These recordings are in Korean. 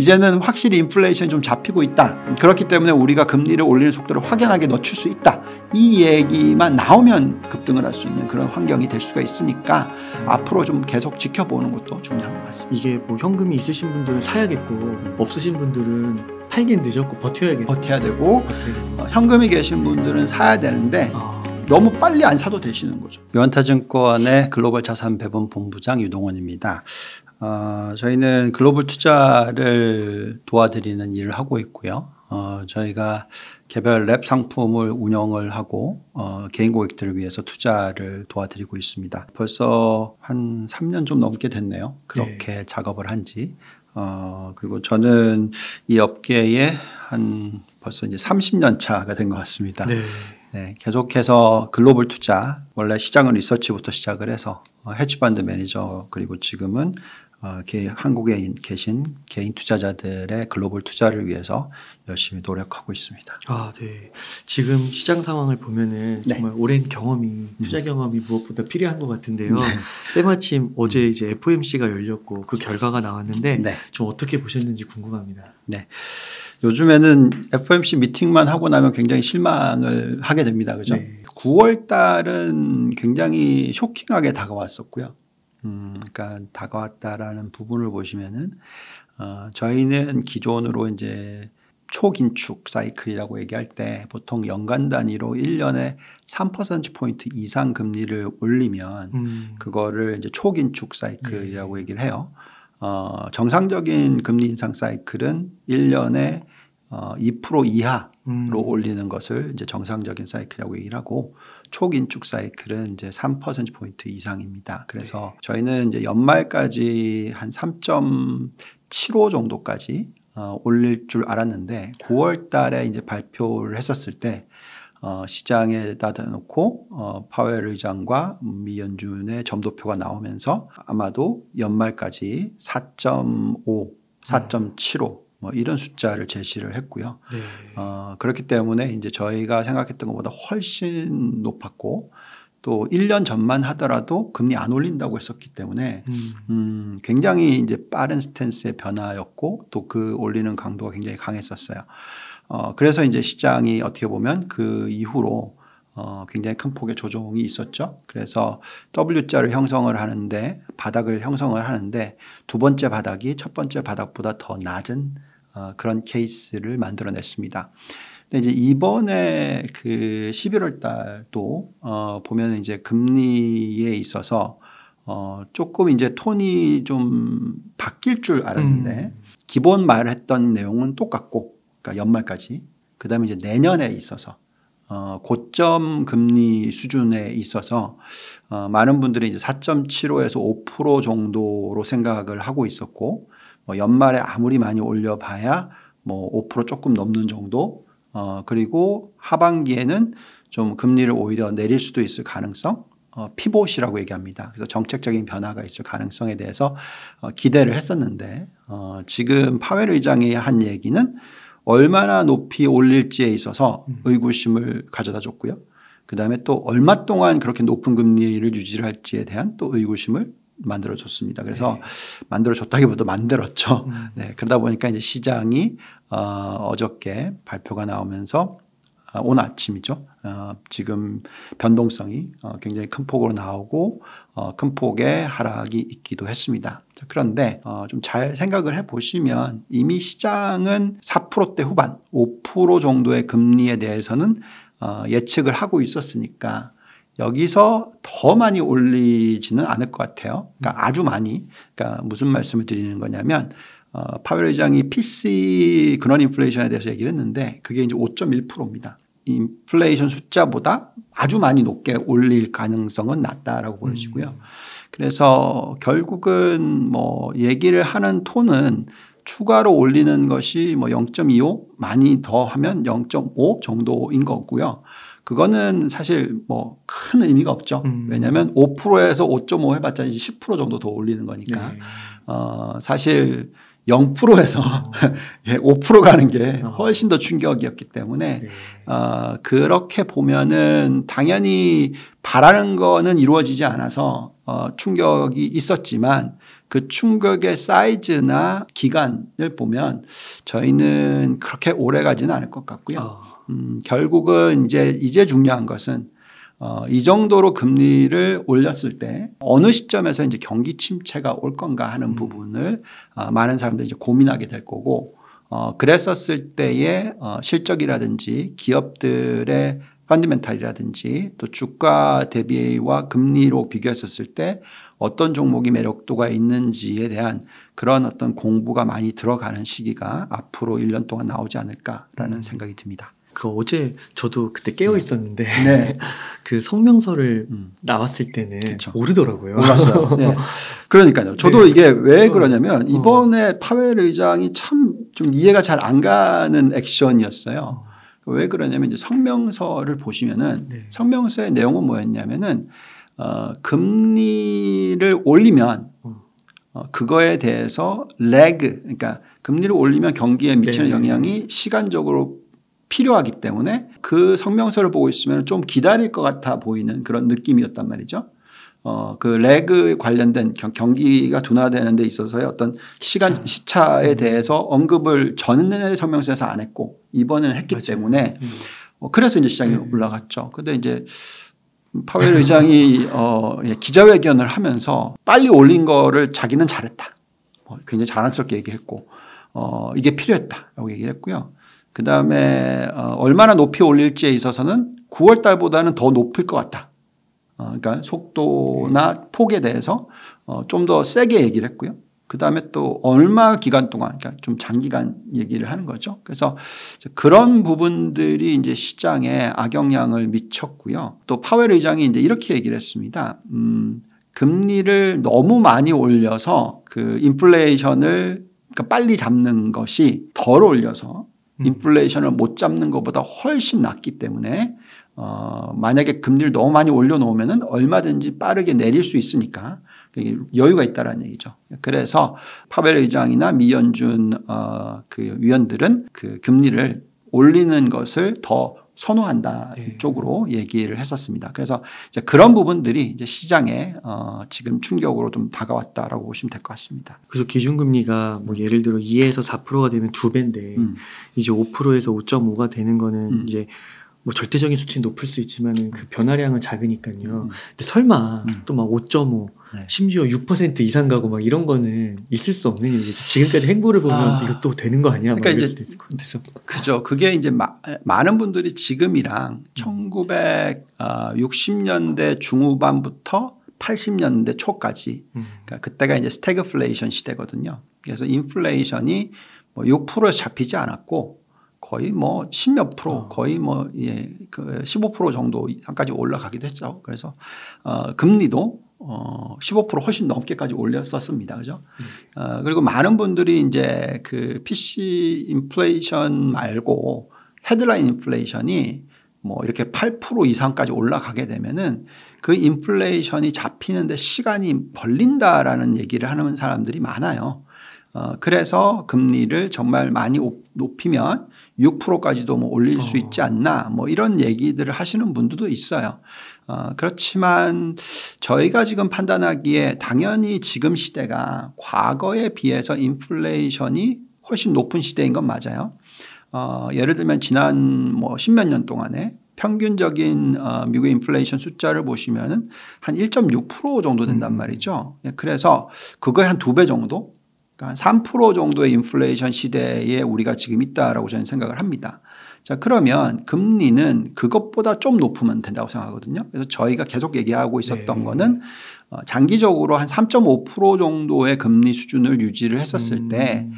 이제는 확실히 인플레이션이 좀 잡히고 있다. 그렇기 때문에 우리가 금리를 올리는 속도를 확연하게 늦출 수 있다. 이 얘기만 나오면 급등을 할 수 있는 그런 환경이 될 수가 있으니까 앞으로 좀 계속 지켜보는 것도 중요한 것 같습니다. 이게 뭐 현금이 있으신 분들은 사야겠고 없으신 분들은 팔긴 늦었고 버텨야 되고 현금이 계신 분들은 사야 되는데 너무 빨리 안 사도 되시는 거죠. 유한타증권의 글로벌 자산 배분 본부장 유동원입니다. 저희는 글로벌 투자를 도와드리는 일을 하고 있고요. 저희가 개별 랩 상품을 운영을 하고 개인 고객들을 위해서 투자를 도와드리고 있습니다. 벌써 한 3년 좀 넘게 됐네요. 그렇게 작업을 한 지. 그리고 저는 이 업계에 한 벌써 이제 30년 차가 된 것 같습니다. 네, 계속해서 글로벌 투자, 원래 시장은 리서치부터 시작을 해서 헤지펀드 매니저, 그리고 지금은 한국에 계신 개인 투자자들의 글로벌 투자를 위해서 열심히 노력하고 있습니다. 네. 지금 시장 상황을 보면은 정말 오랜 경험이, 투자 경험이 무엇보다 필요한 것 같은데요. 때마침 어제 이제 FOMC가 열렸고 그 결과가 나왔는데 좀 어떻게 보셨는지 궁금합니다. 네. 요즘에는 FOMC 미팅만 하고 나면 굉장히 실망을 하게 됩니다. 그죠? 9월 달은 굉장히 쇼킹하게 다가왔었고요. 그러니까 다가왔다라는 부분을 보시면은 저희는 기존으로 이제 초긴축 사이클이라고 얘기할 때 보통 연간 단위로 1년에 3%포인트 이상 금리를 올리면 그거를 이제 초긴축 사이클이라고 얘기를 해요. 정상적인 금리 인상 사이클은 1년에 2% 이하로 올리는 것을 이제 정상적인 사이클이라고 얘기를 하고 초긴축 사이클은 이제 3%포인트 이상입니다. 그래서 저희는 이제 연말까지 한 3.75 정도까지 올릴 줄 알았는데 9월 달에 이제 발표를 했었을 때 시장에다 대놓고 파웰 의장과 미 연준의 점도표가 나오면서 아마도 연말까지 4.5, 4.75 뭐 이런 숫자를 제시를 했고요. 그렇기 때문에 이제 저희가 생각했던 것보다 훨씬 높았고 또 1년 전만 하더라도 금리 안 올린다고 했었기 때문에 굉장히 이제 빠른 스탠스의 변화였고 또 그 올리는 강도가 굉장히 강했었어요. 그래서 이제 시장이 어떻게 보면 그 이후로 굉장히 큰 폭의 조정이 있었죠. 그래서 W자를 형성을 하는데 바닥을 형성을 하는데 두 번째 바닥이 첫 번째 바닥보다 더 낮은 그런 케이스를 만들어냈습니다. 근데 이제 이번에 그 11월 달도 보면 이제 금리에 있어서 조금 이제 톤이 좀 바뀔 줄 알았는데 기본 말했던 내용은 똑같고 그러니까 연말까지 그다음에 이제 내년에 있어서 고점 금리 수준에 있어서 많은 분들이 이제 4.75에서 5% 정도로 생각을 하고 있었고 연말에 아무리 많이 올려봐야 뭐 5% 조금 넘는 정도 그리고 하반기에는 좀 금리를 오히려 내릴 수도 있을 가능성 피봇이라고 얘기합니다. 그래서 정책적인 변화가 있을 가능성에 대해서 기대를 했었는데 지금 파웰 의장이 한 얘기는 얼마나 높이 올릴지에 있어서 의구심을 가져다 줬고요. 그다음에 또 얼마 동안 그렇게 높은 금리를 유지할지에 대한 또 의구심을 만들어줬습니다. 그래서 만들어줬다기보다 만들었죠. 그러다 보니까 이제 시장이 어저께 발표가 나오면서 오늘 아침이죠. 지금 변동성이 굉장히 큰 폭으로 나오고 큰 폭의 하락이 있기도 했습니다. 그런데 좀 잘 생각을 해보시면 이미 시장은 4%대 후반 5% 정도의 금리에 대해서는 예측을 하고 있었으니까 여기서 더 많이 올리지는 않을 것 같아요. 그러니까 아주 많이. 그러니까 무슨 말씀을 드리는 거냐면 파웰 의장이 PC 근원 인플레이션에 대해서 얘기를 했는데 그게 이제 5.1%입니다. 인플레이션 숫자보다 아주 많이 높게 올릴 가능성은 낮다라고 보여지고요. 그래서 결국은 뭐 얘기를 하는 톤은 추가로 올리는 것이 뭐 0.25 많이 더 하면 0.5 정도인 거고요. 그거는 사실 뭐 큰 의미가 없죠. 왜냐하면 5%에서 5.5 해봤자 이제 10% 정도 더 올리는 거니까 사실 0%에서 5% 가는 게 훨씬 더 충격이었기 때문에 그렇게 보면은 당연히 바라는 거는 이루어지지 않아서 충격이 있었지만 그 충격의 사이즈나 기간을 보면 저희는 그렇게 오래 가지는 않을 것 같고요. 결국은 이제 중요한 것은 이 정도로 금리를 올렸을 때 어느 시점에서 이제 경기 침체가 올 건가 하는 부분을 많은 사람들이 이제 고민하게 될 거고, 그랬었을 때의 실적이라든지 기업들의 펀더멘탈이라든지 또 주가 대비와 금리로 비교했었을 때 어떤 종목이 매력도가 있는지에 대한 그런 어떤 공부가 많이 들어가는 시기가 앞으로 1년 동안 나오지 않을까라는 생각이 듭니다. 어제 저도 그때 깨어 있었는데 네. 그 성명서를 나왔을 때는 그렇죠. 오르더라고요. 올랐어요. 네. 그러니까요. 저도 네. 이게 왜 그러냐면 이번에 파웰 의장이 참 좀 이해가 잘 안 가는 액션이었어요. 왜 그러냐면 이제 성명서를 보시면은 네. 성명서의 내용은 뭐였냐면은 금리를 올리면 그거에 대해서 레그, 그러니까 금리를 올리면 경기에 미치는 네. 영향이 시간적으로 필요하기 때문에 그 성명서를 보고 있으면 좀 기다릴 것 같아 보이는 그런 느낌이었단 말이죠. 그 레그 관련된 경기가 둔화되는 데 있어서의 어떤 시차에 대해서 언급을 전에 성명서에서 안 했고 이번에는 했기 맞아요. 때문에 그래서 이제 시장이 올라갔죠. 근데 이제 파웰 의장이 기자회견을 하면서 빨리 올린 거를 자기는 잘했다. 굉장히 자랑스럽게 얘기했고 이게 필요했다라고 얘기를 했고요. 그다음에 얼마나 높이 올릴지에 있어서는 9월 달보다는 더 높을 것 같다. 그러니까 속도나 폭에 대해서 좀 더 세게 얘기를 했고요. 그다음에 또 얼마 기간 동안, 그러니까 좀 장기간 얘기를 하는 거죠. 그래서 그런 부분들이 이제 시장에 악영향을 미쳤고요. 또 파웰 의장이 이제 이렇게 얘기를 했습니다. 금리를 너무 많이 올려서 그 인플레이션을 그러니까 빨리 잡는 것이 덜 올려서 인플레이션을 못 잡는 것보다 훨씬 낫기 때문에 만약에 금리를 너무 많이 올려놓으면 얼마든지 빠르게 내릴 수 있으니까 여유가 있다라는 얘기죠. 그래서 파웰 의장이나 미연준 그 위원들은 그 금리를 올리는 것을 더 선호한다 네. 쪽으로 얘기를 했었습니다. 그래서 이제 그런 부분들이 이제 시장에 지금 충격으로 좀 다가왔다라고 보시면 될 것 같습니다. 그래서 기준금리가 뭐 예를 들어 2에서 4%가 되면 2배인데 이제 5%에서 5.5가 되는 거는 이제 뭐 절대적인 수치는 높을 수 있지만은 그 변화량은 작으니까요. 근데 설마 또 막 5.5 네. 심지어 6% 이상 가고 막 이런 거는 있을 수 없는 일이죠. 지금까지 행보를 보면 이것도 되는 거 아니야? 그러니까 이제 그죠. 그게 이제 많은 분들이 지금이랑 1960년대 중후반부터 80년대 초까지 그러니까 그때가 이제 스태그플레이션 시대거든요. 그래서 인플레이션이 뭐 6%에서 잡히지 않았고 거의 뭐 10몇 프로 거의 뭐 예, 그 15% 정도까지 올라가기도 했죠. 그래서 금리도 15% 훨씬 넘게까지 올렸었습니다. 그죠? 그리고 많은 분들이 이제 그 PC 인플레이션 말고 헤드라인 인플레이션이 뭐 이렇게 8% 이상까지 올라가게 되면은 그 인플레이션이 잡히는데 시간이 걸린다라는 얘기를 하는 사람들이 많아요. 그래서 금리를 정말 많이 높이면 6%까지도 뭐 올릴 수 있지 않나 뭐 이런 얘기들을 하시는 분들도 있어요. 그렇지만 저희가 지금 판단하기에 당연히 지금 시대가 과거에 비해서 인플레이션이 훨씬 높은 시대인 건 맞아요. 예를 들면 지난 뭐 10몇 년 동안에 평균적인 미국의 인플레이션 숫자를 보시면은 한 1.6% 정도 된단 말이죠. 그래서 그거의 한 2배 정도? 한 3% 정도의 인플레이션 시대에 우리가 지금 있다라고 저는 생각을 합니다. 자, 그러면 금리는 그것보다 좀 높으면 된다고 생각하거든요. 그래서 저희가 계속 얘기하고 있었던 거는 장기적으로 한 3.5% 정도의 금리 수준을 유지를 했었을 때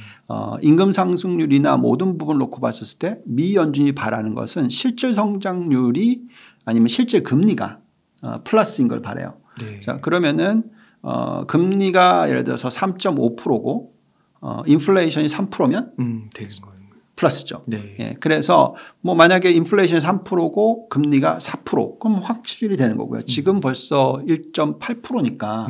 임금 상승률이나 모든 부분을 놓고 봤을 때 미 연준이 바라는 것은 실질 성장률이 아니면 실질 금리가 플러스인 걸 바라요. 네. 자, 그러면은 금리가 예를 들어서 3.5%고 인플레이션이 3%면 되는 거예요. 플러스죠. 네. 예, 그래서 뭐 만약에 인플레이션이 3%고 금리가 4% 그럼 확실히 되는 거고요. 지금 벌써 1.8%니까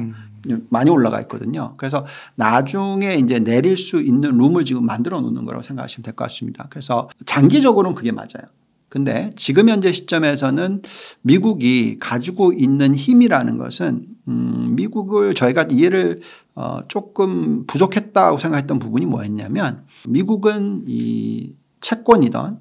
많이 올라가 있거든요. 그래서 나중에 이제 내릴 수 있는 룸을 지금 만들어 놓는 거라고 생각하시면 될 것 같습니다. 그래서 장기적으로는 그게 맞아요. 근데 지금 현재 시점에서는 미국이 가지고 있는 힘이라는 것은 미국을 저희가 이해를 조금 부족했다고 생각했던 부분이 뭐였냐면 미국은 이 채권이던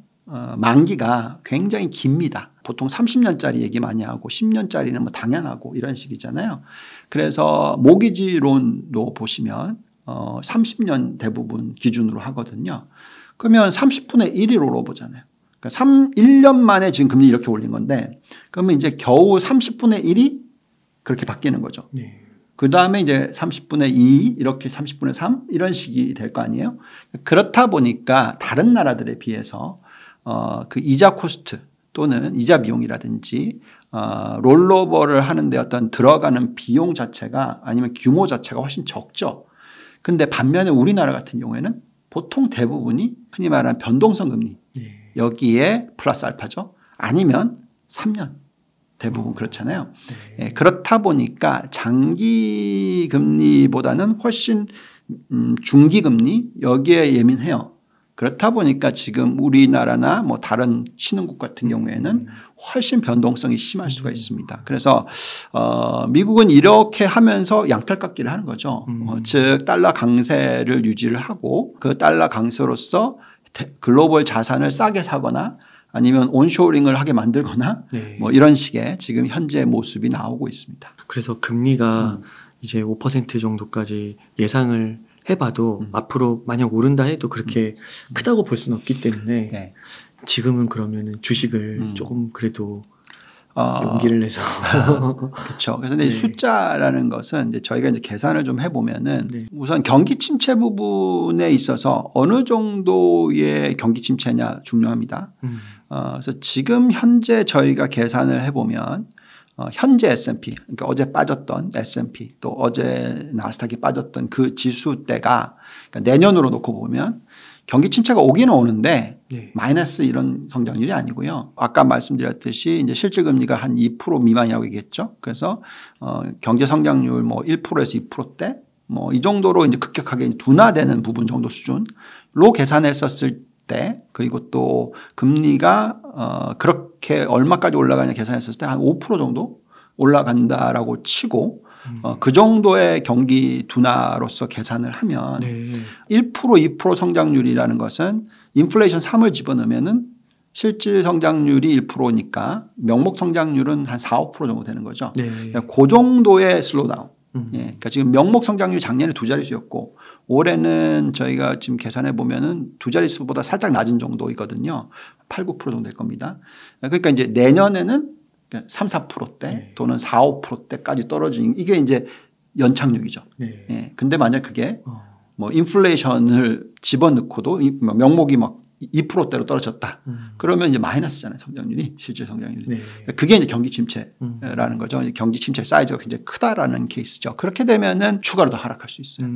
만기가 굉장히 깁니다. 보통 30년짜리 얘기 많이 하고 10년짜리는 뭐 당연하고 이런 식이잖아요. 그래서 모기지론도 보시면 30년 대부분 기준으로 하거든요. 그러면 30분의 1이 롤오버잖아요. 그러니까 1년 만에 지금 금리 이렇게 올린 건데 그러면 이제 겨우 30분의 1이 그렇게 바뀌는 거죠. 네. 그 다음에 이제 30분의 2 이렇게 30분의 3 이런 식이 될 거 아니에요. 그렇다 보니까 다른 나라들에 비해서 그 이자 코스트 또는 이자 비용이라든지 롤오버를 하는데 어떤 들어가는 비용 자체가 아니면 규모 자체가 훨씬 적죠. 근데 반면에 우리나라 같은 경우에는 보통 대부분이 흔히 말하는 변동성 금리 여기에 플러스 알파죠. 아니면 3년 대부분 그렇잖아요. 네. 그렇다 보니까 장기 금리보다는 훨씬 중기 금리 여기에 예민해요. 그렇다 보니까 지금 우리나라나 뭐 다른 신흥국 같은 경우에는 훨씬 변동성이 심할 수가 있습니다. 그래서 미국은 이렇게 하면서 양털깎기를 하는 거죠. 즉 달러 강세를 유지를 하고 그 달러 강세로서 글로벌 자산을 싸게 사거나 아니면 온쇼링을 하게 만들거나 네. 뭐 이런 식의 지금 현재 모습이 나오고 있습니다. 그래서 금리가 이제 5% 정도까지 예상을 해봐도 앞으로 만약 오른다 해도 그렇게 크다고 볼 수는 없기 때문에 네. 지금은 그러면은 주식을 조금 그래도 용기를 내서 그렇죠. 그래서 네. 숫자라는 것은 이제 저희가 이제 계산을 좀 해보면은 네. 우선 경기 침체 부분에 있어서 어느 정도의 경기 침체냐 중요합니다. 그래서 지금 현재 저희가 계산을 해보면 현재 S&P 그러니까 어제 빠졌던 S&P 또 어제 나스닥이 빠졌던 그 지수대가 그러니까 내년으로 놓고 보면 경기 침체가 오기는 오는데 네. 마이너스 이런 성장률이 아니고요. 아까 말씀드렸듯이 이제 실질 금리가 한 2% 미만이라고 얘기했죠. 그래서 경제 성장률 뭐 1%에서 2%대 뭐 이 정도로 이제 급격하게 둔화되는 부분 정도 수준로 계산했었을 때 그리고 또 금리가 그렇게 얼마까지 올라가냐 계산했었을 때 한 5% 정도 올라간다라고 치고 그 정도의 경기 둔화로서 계산을 하면 네. 1% 2% 성장률이라는 것은 인플레이션 3을 집어넣으면은 실질 성장률이 1%니까 명목 성장률은 한 4, 5% 정도 되는 거죠. 네. 그러니까 그 정도의 슬로우다운. 예. 그러니까 지금 명목 성장률이 작년에 2자릿수였고 올해는 저희가 지금 계산해 보면은 2자릿수보다 살짝 낮은 정도이거든요. 8, 9% 정도 될 겁니다. 그러니까 이제 내년에는 3, 4%대 또는 4, 5%대까지 떨어지는 이게 이제 연착륙이죠. 네. 예. 근데 만약 그게 뭐 인플레이션을 집어넣고도 명목이 막 2%대로 떨어졌다. 그러면 이제 마이너스잖아요. 성장률이 실질 성장률이. 네. 그게 이제 경기 침체라는 거죠. 경기 침체 사이즈가 굉장히 크다라는 케이스죠. 그렇게 되면은 추가로 더 하락할 수 있어요.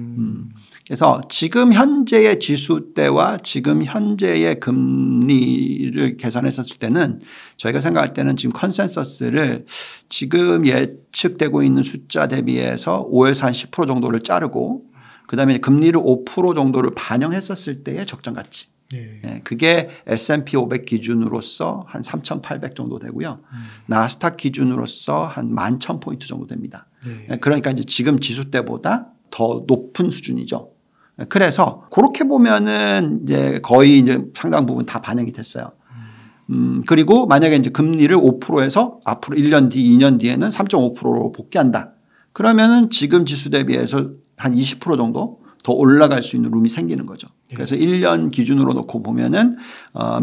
그래서 지금 현재의 지수대와 지금 현재의 금리를 계산했었을 때는 저희가 생각할 때는 지금 컨센서스를 지금 예측되고 있는 숫자 대비해서 5에서 한 10% 정도를 자르고 그다음에 금리를 5% 정도를 반영했었을 때의 적정 가치. 네. 네, 그게 S&P 500 기준으로서 한 3,800 정도 되고요. 나스닥 기준으로서 한 11,000포인트 정도 됩니다. 네. 그러니까 이제 지금 지수 때보다 더 높은 수준이죠. 그래서 그렇게 보면은 이제 거의 이제 상당 부분 다 반영이 됐어요. 그리고 만약에 이제 금리를 5%에서 앞으로 1년 뒤, 2년 뒤에는 3.5%로 복귀한다. 그러면은 지금 지수 대비해서 한 20% 정도 더 올라갈 수 있는 룸이 생기는 거죠. 그래서 1년 기준으로 놓고 보면은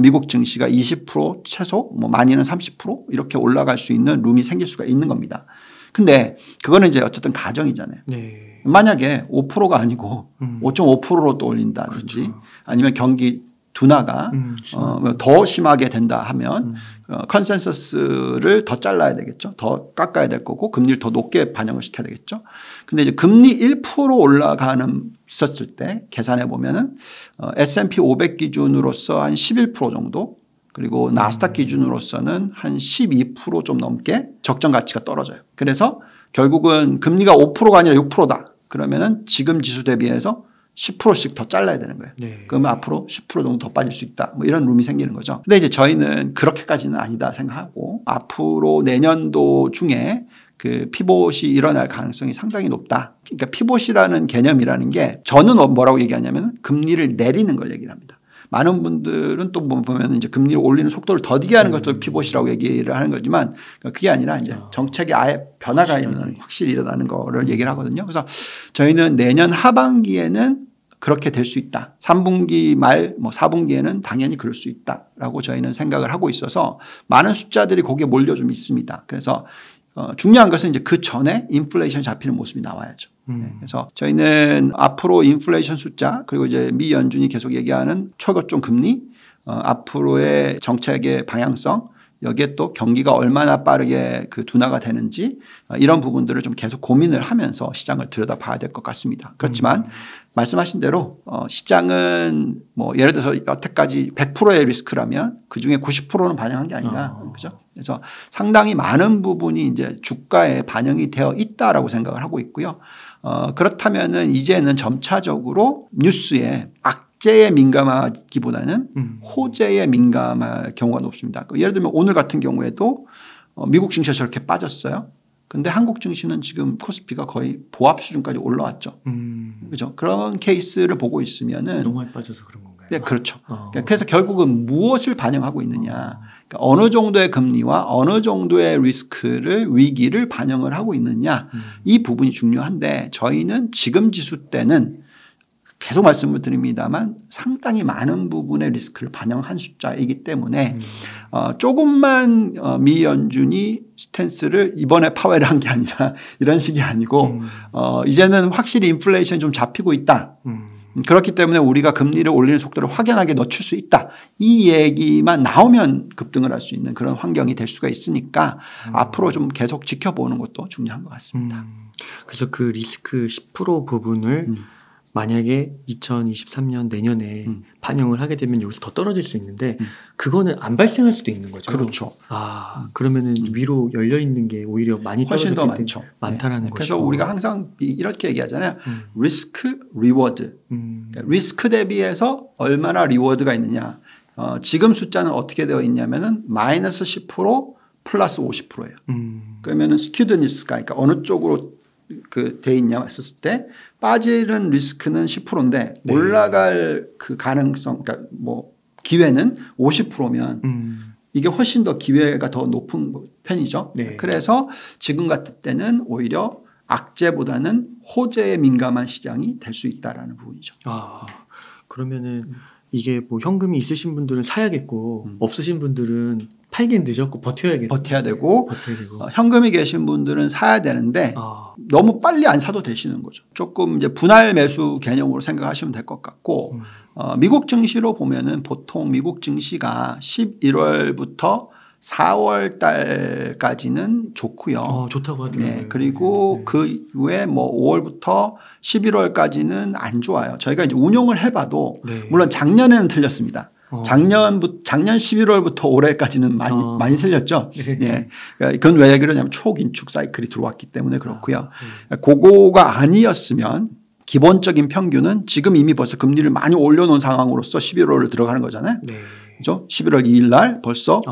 미국 증시가 20% 최소 뭐 많이는 30% 이렇게 올라갈 수 있는 룸이 생길 수가 있는 겁니다. 근데 그거는 이제 어쨌든 가정이잖아요. 네. 만약에 5%가 아니고 5.5%로 또 올린다든지 그렇죠. 아니면 경기 둔화가 더 심하게 된다 하면 컨센서스를 더 잘라야 되겠죠. 더 깎아야 될 거고 금리를 더 높게 반영을 시켜야 되겠죠. 근데 이제 금리 1% 올라가는 있었을 때 계산해 보면은 S&P 500 기준으로서 한 11% 정도 그리고 나스닥 기준으로서는 한 12% 좀 넘게 적정 가치가 떨어져요. 그래서 결국은 금리가 5%가 아니라 6%다. 그러면은 지금 지수 대비해서 10%씩 더 잘라야 되는 거예요. 네. 그러면 앞으로 10% 정도 더 빠질 수 있다. 뭐 이런 룸이 생기는 거죠. 근데 이제 저희는 그렇게까지는 아니다 생각하고 앞으로 내년도 중에 그 피봇이 일어날 가능성이 상당히 높다. 그러니까 피봇이라는 개념이라는 게 저는 뭐라고 얘기하냐면 금리를 내리는 걸 얘기를 합니다. 많은 분들은 또 보면 이제 금리를 올리는 속도를 더디게 하는 것도 피봇이라고 얘기를 하는 거지만 그게 아니라 이제 정책에 아예 변화가 있는 확실히 일어나는 거를 얘기를 하거든요. 그래서 저희는 내년 하반기에는 그렇게 될 수 있다. 3분기 말 뭐 4분기에는 당연히 그럴 수 있다라고 저희는 생각을 하고 있어서 많은 숫자들이 거기에 몰려 좀 있습니다. 그래서 중요한 것은 이제 그 전에 인플레이션 잡히는 모습이 나와야죠. 그래서 저희는 앞으로 인플레이션 숫자 그리고 이제 미 연준이 계속 얘기하는 초고점 금리 앞으로의 정책의 방향성 여기에 또 경기가 얼마나 빠르게 그 둔화가 되는지 이런 부분들을 좀 계속 고민을 하면서 시장을 들여다봐야 될 것 같습니다. 그렇지만 말씀하신 대로 시장은 뭐 예를 들어서 여태까지 100%의 리스크라면 그중에 90%는 반영한 게 아닌가. 그죠? 그래서 상당히 많은 부분이 이제 주가에 반영이 되어 있다라고 생각을 하고 있고요. 그렇다면은 이제는 점차적으로 뉴스에 악재에 민감하기보다는 호재에 민감할 경우가 높습니다. 예를 들면 오늘 같은 경우에도 미국 증시가 저렇게 빠졌어요. 근데 한국 증시는 지금 코스피가 거의 보합 수준까지 올라왔죠. 그죠? 그런 케이스를 보고 있으면은 너무 많이 빠져서 그런 건가요? 네, 그렇죠. 그래서 결국은 무엇을 반영하고 있느냐. 그러니까 어느 정도의 금리와 어느 정도의 리스크를 위기를 반영을 하고 있느냐. 이 부분이 중요한데 저희는 지금 지수 때는 계속 말씀을 드립니다만 상당히 많은 부분의 리스크를 반영한 숫자이기 때문에 조금만 미 연준이 스탠스를 이번에 파웰을 한 게 아니라 이런 식이 아니고 이제는 확실히 인플레이션이 좀 잡히고 있다. 그렇기 때문에 우리가 금리를 올리는 속도를 확연하게 늦출 수 있다. 이 얘기만 나오면 급등을 할 수 있는 그런 환경이 될 수가 있으니까 앞으로 좀 계속 지켜보는 것도 중요한 것 같습니다. 그래서 그 리스크 10% 부분을 만약에 2023년 내년에 반영을 하게 되면 여기서 더 떨어질 수 있는데 그거는 안 발생할 수도 있는 거죠. 그렇죠. 그러면은 위로 열려 있는 게 오히려 많이 훨씬 더 많죠. 많다라는 거죠. 그래서 우리가 항상 이렇게 얘기하잖아요. 리스크, 리워드. 리스크 대비해서 얼마나 리워드가 있느냐. 지금 숫자는 어떻게 되어 있냐면은 마이너스 10% 플러스 50%예요. 그러면은 스튜드니스가 그러니까 어느 쪽으로 그 돼 있냐 했을 때 빠지는 리스크는 10%인데 네. 올라갈 그 가능성 그러니까 뭐 기회는 50%면 이게 훨씬 더 기회가 더 높은 편이죠. 네. 그래서 지금 같은 때는 오히려 악재보다는 호재에 민감한 시장이 될 수 있다라는 부분이죠. 그러면은 이게 뭐 현금이 있으신 분들은 사야겠고 없으신 분들은 팔긴 늦었고 버텨야 되고 현금이 계신 분들은 사야 되는데 너무 빨리 안 사도 되시는 거죠. 조금 이제 분할 매수 개념으로 생각하시면 될 것 같고 미국 증시로 보면은 보통 미국 증시가 11월부터 4월 달까지는 좋고요. 좋다고 하더라고요. 네, 그리고 그 이후에 뭐 5월부터 11월까지는 안 좋아요. 저희가 이제 운용을 해봐도 물론 작년에는 틀렸습니다. 작년 11월부터 올해까지는 많이 틀렸죠. 네. 그건 왜 그러냐면 초긴축 사이클이 들어왔기 때문에 그렇고요. 그거가 아니었으면 기본적인 평균은 지금 이미 벌써 금리를 많이 올려놓은 상황으로서 11월을 들어가는 거잖아요. 그렇죠? 11월 2일 날 벌써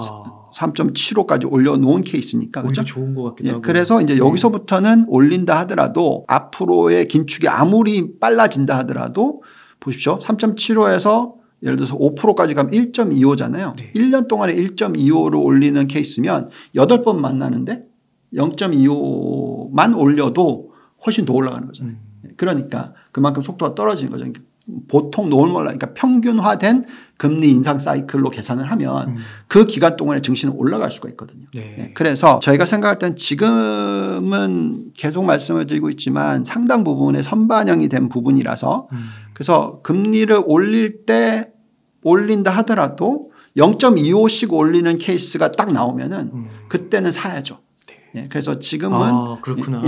3.75까지 올려놓은 케이스니까. 그렇죠? 좋은 것 같기도 하고. 그래서 이제 여기서부터는 올린다 하더라도 앞으로의 긴축이 아무리 빨라진다 하더라도 보십시오. 3.75에서 예를 들어서 5%까지 가면 1.25잖아요. 1년 동안에 1.25를 올리는 케이스면 8번 만나는데 0.25만 올려도 훨씬 더 올라가는 거잖아요. 그러니까 그만큼 속도가 떨어지는 거죠. 보통 노멀 그러니까 평균화된 금리 인상 사이클로 계산을 하면 그 기간 동안에 증시는 올라갈 수가 있거든요. 그래서 저희가 생각할 땐 지금은 계속 말씀을 드리고 있지만 상당 부분에 선반영이 된 부분이라서 그래서 금리를 올릴 때 올린다 하더라도 0.25씩 올리는 케이스가 딱 나오면은 그때는 사야죠. 그래서 지금은 그렇구나.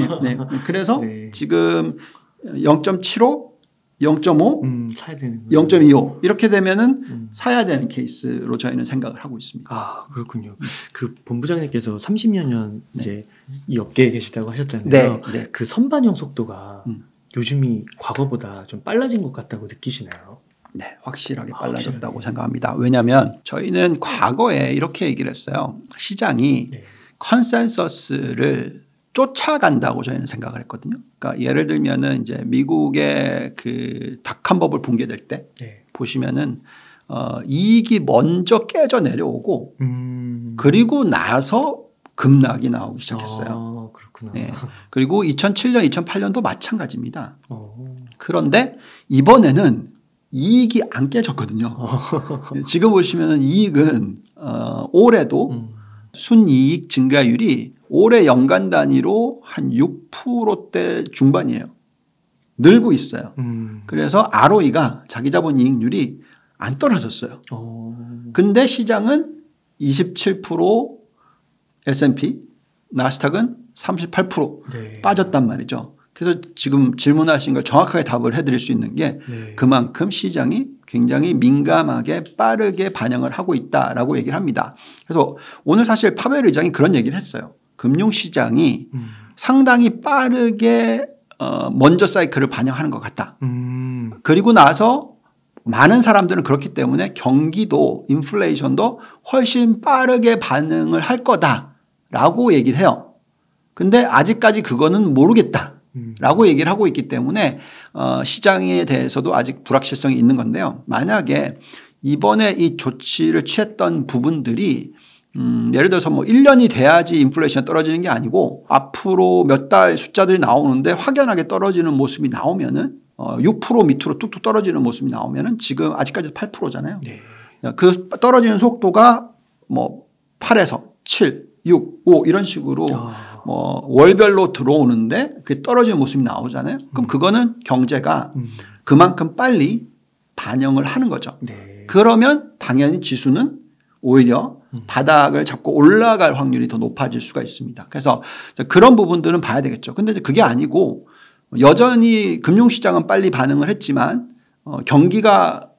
그래서 지금 0.75 0.5, 사야 되는 0.25 이렇게 되면은 사야 되는 케이스로 저희는 생각을 하고 있습니다. 그렇군요. 그 본부장님께서 30여 년 이제 이 업계에 계시다고 하셨잖아요. 그 선반영 속도가 요즘이 과거보다 좀 빨라진 것 같다고 느끼시나요? 네, 확실하게 빨라졌다고 생각합니다. 왜냐하면 저희는 과거에 이렇게 얘기를 했어요. 시장이 네. 컨센서스를 쫓아간다고 저희는 생각을 했거든요. 그러니까 예를 들면은 이제 미국의 그 닷컴 버블 붕괴될 때 네. 보시면은 이익이 먼저 깨져 내려오고 그리고 나서 급락이 나오기 시작했어요. 그렇구나. 네. 그리고 2007년, 2008년도 마찬가지입니다. 그런데 이번에는 이익이 안 깨졌거든요. 지금 보시면 이익은 올해도 순이익 증가율이 올해 연간 단위로 한 6%대 중반이에요. 늘고 있어요. 그래서 ROE가 자기자본 이익률이 안 떨어졌어요. 근데 시장은 27% S&P, 나스닥은 38% 네. 빠졌단 말이죠. 그래서 지금 질문하신 걸 정확하게 답을 해드릴 수 있는 게 네. 그만큼 시장이 굉장히 민감하게 빠르게 반영을 하고 있다라고 얘기를 합니다. 그래서 오늘 사실 파웰 의장이 그런 얘기를 했어요. 금융시장이 상당히 빠르게 먼저 사이클을 반영하는 것 같다. 그리고 나서 많은 사람들은 그렇기 때문에 경기도 인플레이션도 훨씬 빠르게 반응을 할 거다라고 얘기를 해요. 근데 아직까지 그거는 모르겠다라고 얘기를 하고 있기 때문에 시장에 대해서도 아직 불확실성이 있는 건데요. 만약에 이번에 이 조치를 취했던 부분들이 예를 들어서 뭐 1년이 돼야지 인플레이션이 떨어지는 게 아니고 앞으로 몇 달 숫자들이 나오는데 확연하게 떨어지는 모습이 나오면은 6% 밑으로 뚝뚝 떨어지는 모습이 나오면은 지금 아직까지 8%잖아요. 네. 그 떨어지는 속도가 뭐 8에서 7, 6, 5 이런 식으로 뭐 월별로 들어오는데 그게 떨어지는 모습이 나오잖아요. 그럼 그거는 경제가 그만큼 빨리 반영을 하는 거죠. 네. 그러면 당연히 지수는 오히려 바닥을 잡고 올라갈 확률이 더 높아질 수가 있습니다. 그래서 그런 부분들은 봐야 되겠죠. 근데 그게 아니고 여전히 금융시장은 빨리 반응을 했지만 경기가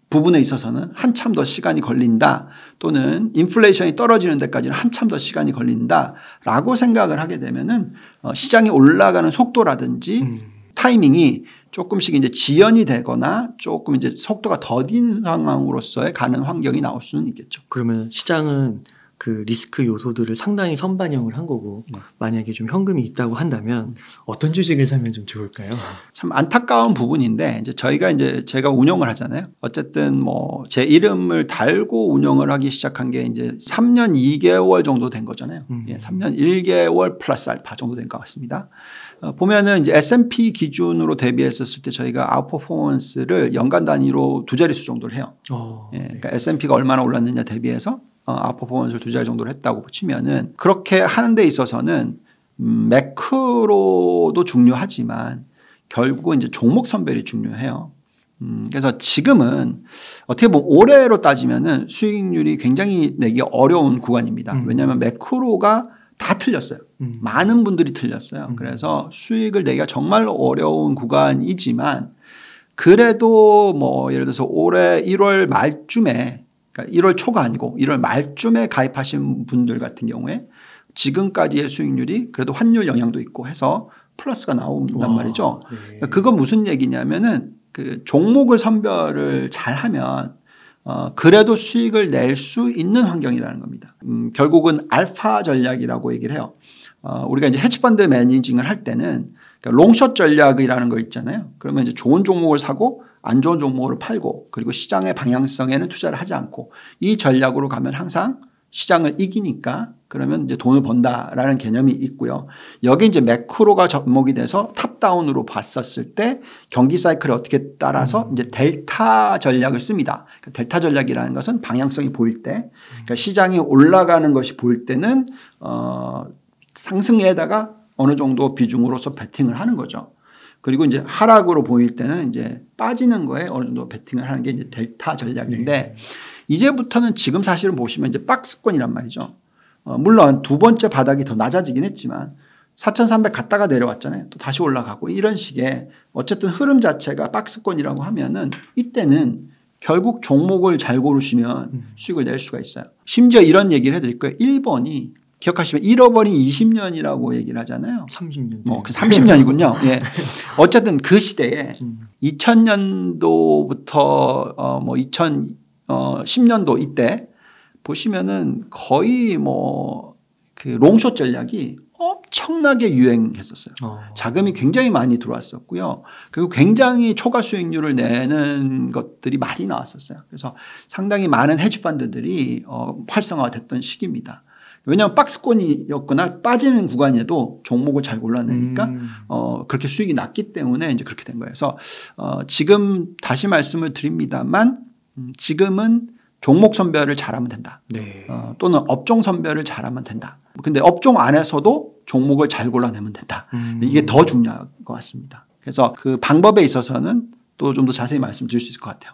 부분에 있어서는 한참 더 시간이 걸린다 또는 인플레이션이 떨어지는 데까지는 한참 더 시간이 걸린다라고 생각을 하게 되면은 시장이 올라가는 속도라든지 타이밍이 조금씩 이제 지연이 되거나 조금 이제 속도가 더딘 상황으로서의 가는 환경이 나올 수는 있겠죠. 그러면 시장은 그 리스크 요소들을 상당히 선반영을 한 거고 만약에 좀 현금이 있다고 한다면 어떤 주식을 사면 좀 좋을까요? 참 안타까운 부분인데 이제 저희가 이제 제가 운영을 하잖아요. 어쨌든 뭐 제 이름을 달고 운영을 하기 시작한 게 이제 3년 2개월 정도 된 거잖아요. 3년 1개월 플러스 알파 정도 된 것 같습니다. 보면은 이제 S&P 기준으로 대비했었을 때 저희가 아웃퍼포먼스를 연간 단위로 두 자릿수 정도를 해요. 그러니까 S&P가 얼마나 올랐느냐 대비해서 아웃퍼포먼스를 두 자리 정도를 했다고 치면은 그렇게 하는 데 있어서는 매크로도 중요하지만 결국은 이제 종목 선별이 중요해요. 그래서 지금은 어떻게 보면 올해로 따지면은 수익률이 굉장히 내기 어려운 구간입니다. 왜냐하면 매크로가 다 틀렸어요. 많은 분들이 틀렸어요. 그래서 수익을 내기가 정말 어려운 구간이지만 그래도 뭐 예를 들어서 올해 1월 말쯤에 그러니까 1월 초가 아니고 1월 말쯤에 가입하신 분들 같은 경우에 지금까지의 수익률이 그래도 환율 영향도 있고 해서 플러스가 나온단 말이죠. 네. 그건 무슨 얘기냐면은 그 종목을 선별을 잘하면 그래도 수익을 낼 수 있는 환경이라는 겁니다. 결국은 알파 전략이라고 얘기를 해요. 우리가 이제 헤지펀드 매니징을 할 때는 그러니까 롱숏 전략이라는 거 있잖아요. 그러면 이제 좋은 종목을 사고 안 좋은 종목을 팔고 그리고 시장의 방향성에는 투자를 하지 않고 이 전략으로 가면 항상 시장을 이기니까 그러면 이제 돈을 번다라는 개념이 있고요. 여기 이제 매크로가 접목이 돼서 탑다운으로 봤었을 때 경기 사이클에 어떻게 따라서 이제 델타 전략을 씁니다. 그러니까 델타 전략이라는 것은 방향성이 보일 때 그러니까 시장이 올라가는 것이 보일 때는 상승에다가 어느 정도 비중으로서 베팅을 하는 거죠. 그리고 이제 하락으로 보일 때는 이제 빠지는 거에 어느 정도 베팅을 하는 게 이제 델타 전략인데 이제부터는 지금 사실은 보시면 이제 박스권이란 말이죠. 물론 두 번째 바닥이 더 낮아지긴 했지만 4,300 갔다가 내려왔잖아요. 또 다시 올라가고 이런 식의 어쨌든 흐름 자체가 박스권이라고 하면은 이때는 결국 종목을 잘 고르시면 수익을 낼 수가 있어요. 심지어 이런 얘기를 해드릴 거예요. 1번이 기억하시면 잃어버린 20년이라고 얘기를 하잖아요. 30년. 30년이군요. 예. 어쨌든 그 시대에 2000년도부터 뭐 2010년도 이때 보시면은 거의 뭐 그 롱숏 전략이 엄청나게 유행했었어요. 자금이 굉장히 많이 들어왔었고요. 그리고 굉장히 초과 수익률을 내는 것들이 많이 나왔었어요. 그래서 상당히 많은 헤지펀드들이 활성화됐던 시기입니다. 왜냐하면 박스권이었거나 빠지는 구간에도 종목을 잘 골라내니까 그렇게 수익이 났기 때문에 이제 그렇게 된 거예요. 그래서 지금 다시 말씀을 드립니다만 지금은 종목 선별을 잘하면 된다. 네. 또는 업종 선별을 잘하면 된다. 근데 업종 안에서도 종목을 잘 골라내면 된다. 이게 더 중요한 것 같습니다. 그래서 그 방법에 있어서는 또 좀 더 자세히 말씀드릴 수 있을 것 같아요.